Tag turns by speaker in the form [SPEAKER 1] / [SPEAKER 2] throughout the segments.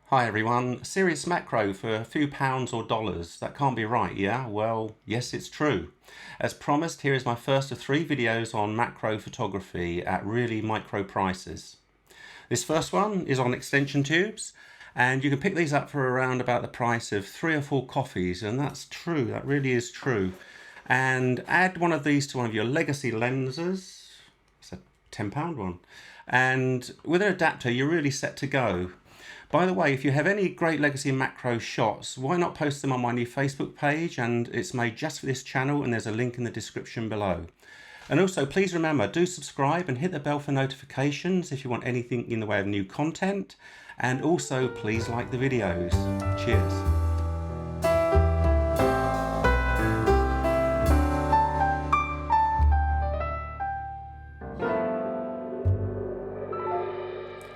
[SPEAKER 1] Hi everyone, serious macro for a few pounds or dollars. That can't be right, yeah? Well, yes, it's true. As promised, here is my first of 3 videos on macro photography at really micro prices. This first one is on extension tubes, and you can pick these up for around about the price of 3 or 4 coffees, and that's true, that really is true. And add one of these to one of your legacy lenses. It's a £10 one. And with an adapter, you're really set to go. By the way, if you have any great legacy macro shots, why not post them on my new Facebook page? And it's made just for this channel, and there's a link in the description below. And also, please remember, do subscribe and hit the bell for notifications if you want anything in the way of new content. And also, please like the videos. Cheers.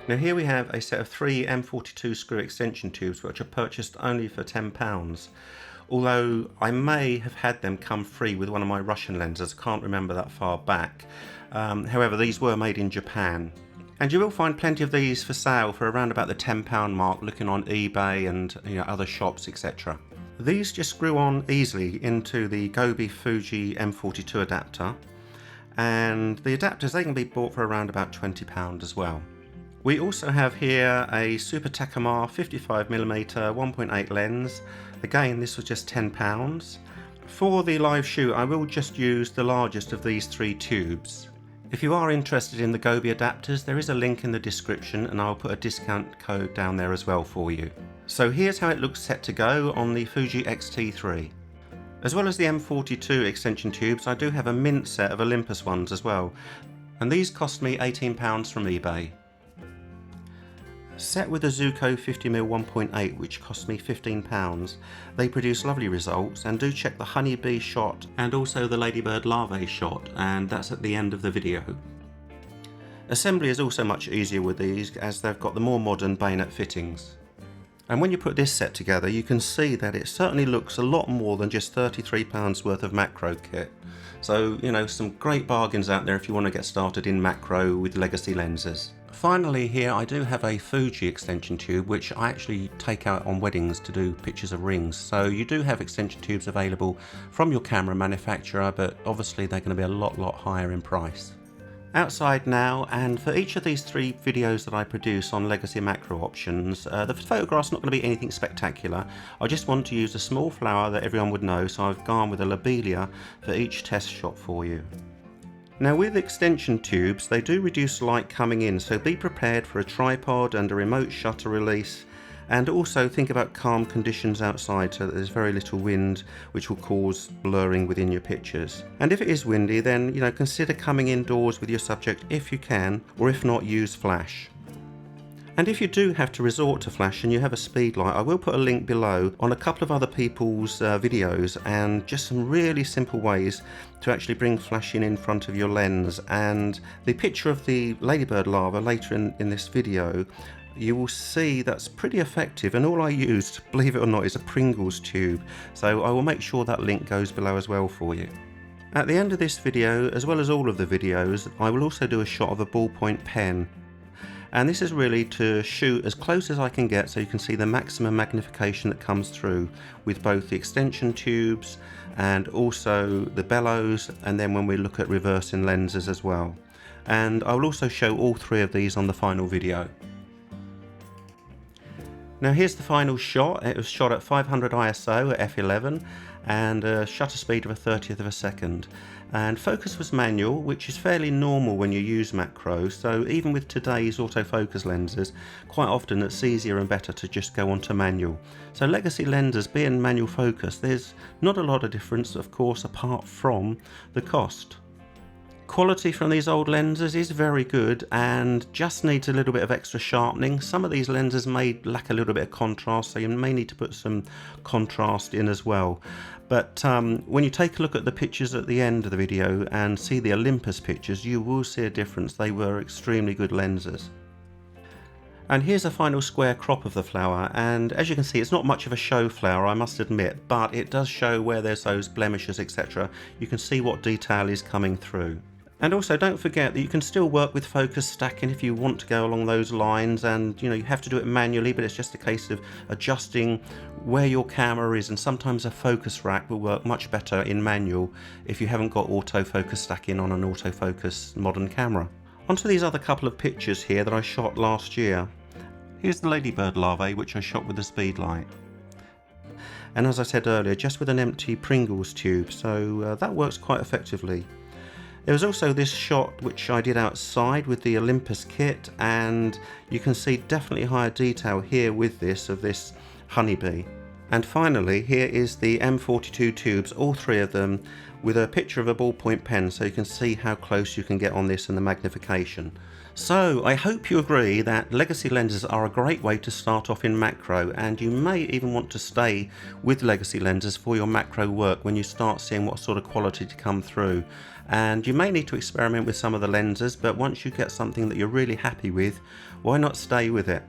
[SPEAKER 1] Now here we have a set of 3 M42 screw extension tubes which are purchased only for £10, although I may have had them come free with one of my Russian lenses. I can't remember that far back. However, these were made in Japan. And you will find plenty of these for sale for around about the £10 mark, looking on eBay and other shops, etc. These just screw on easily into the Gobi Fuji M42 adapter, and the adapters, they can be bought for around about £20 as well. We also have here a Super Takumar 55mm 1.8 lens. Again, this was just £10. For the live shoot, I will just use the largest of these 3 tubes. If you are interested in the Gobi adapters, there is a link in the description, and I'll put a discount code down there as well for you. So here's how it looks set to go on the Fuji X-T3. As well as the M42 extension tubes, I do have a mint set of Olympus ones as well, and these cost me £18 from eBay. Set with a Zuko 50mm 1.8, which cost me £15, they produce lovely results, and do check the honeybee shot and also the ladybird larvae shot, and that's at the end of the video. Assembly is also much easier with these, as they've got the more modern bayonet fittings. And when you put this set together, you can see that it certainly looks a lot more than just £33 worth of macro kit. So, some great bargains out there if you want to get started in macro with legacy lenses. Finally, here I do have a Fuji extension tube which I actually take out on weddings to do pictures of rings. So you do have extension tubes available from your camera manufacturer, but obviously they're going to be a lot higher in price. Outside now, and for each of these 3 videos that I produce on legacy macro options, the photograph's not going to be anything spectacular. I just want to use a small flower that everyone would know, so I've gone with a lobelia for each test shot for you. Now with extension tubes, they do reduce light coming in, so be prepared for a tripod and a remote shutter release, and also think about calm conditions outside so that there's very little wind, which will cause blurring within your pictures. And if it is windy, then consider coming indoors with your subject if you can, or if not, use flash. And if you do have to resort to flash and you have a speed light, I will put a link below on a couple of other people's videos, and just some really simple ways to actually bring flash in front of your lens. And the picture of the ladybird larva later in this video, you will see that's pretty effective, and all I used, believe it or not, is a Pringles tube, so I will make sure that link goes below as well for you. At the end of this video, as well as all of the videos, I will also do a shot of a ballpoint pen. And this is really to shoot as close as I can get so you can see the maximum magnification that comes through with both the extension tubes and also the bellows, and then when we look at reversing lenses as well. And I will also show all 3 of these on the final video. Now here's the final shot. It was shot at 500 ISO at f11 and a shutter speed of a 30th of a second. And focus was manual, which is fairly normal when you use macro, so even with today's autofocus lenses, quite often it's easier and better to just go onto manual. So legacy lenses being manual focus, there's not a lot of difference, of course, apart from the cost. Quality from these old lenses is very good and just needs a little bit of extra sharpening. Some of these lenses may lack a little bit of contrast, so you may need to put some contrast in as well. But when you take a look at the pictures at the end of the video and see the Olympus pictures, you will see a difference. They were extremely good lenses. And here's a final square crop of the flower, and as you can see, it's not much of a show flower, I must admit, but it does show where there's those blemishes, etc. You can see what detail is coming through. And also don't forget that you can still work with focus stacking if you want to go along those lines, and you know, you have to do it manually, but it's just a case of adjusting where your camera is, and sometimes a focus rack will work much better in manual if you haven't got autofocus stacking on an autofocus modern camera. Onto these other couple of pictures here that I shot last year. Here's the ladybird larvae, which I shot with a speed light. And as I said earlier, just with an empty Pringles tube, so that works quite effectively. There was also this shot which I did outside with the Olympus kit, and you can see definitely higher detail here with this, of this honeybee. And finally, here is the M42 tubes, all three of them, with a picture of a ballpoint pen, so you can see how close you can get on this and the magnification. So I hope you agree that legacy lenses are a great way to start off in macro, and you may even want to stay with legacy lenses for your macro work when you start seeing what sort of quality to come through. And you may need to experiment with some of the lenses, but once you get something that you're really happy with, why not stay with it?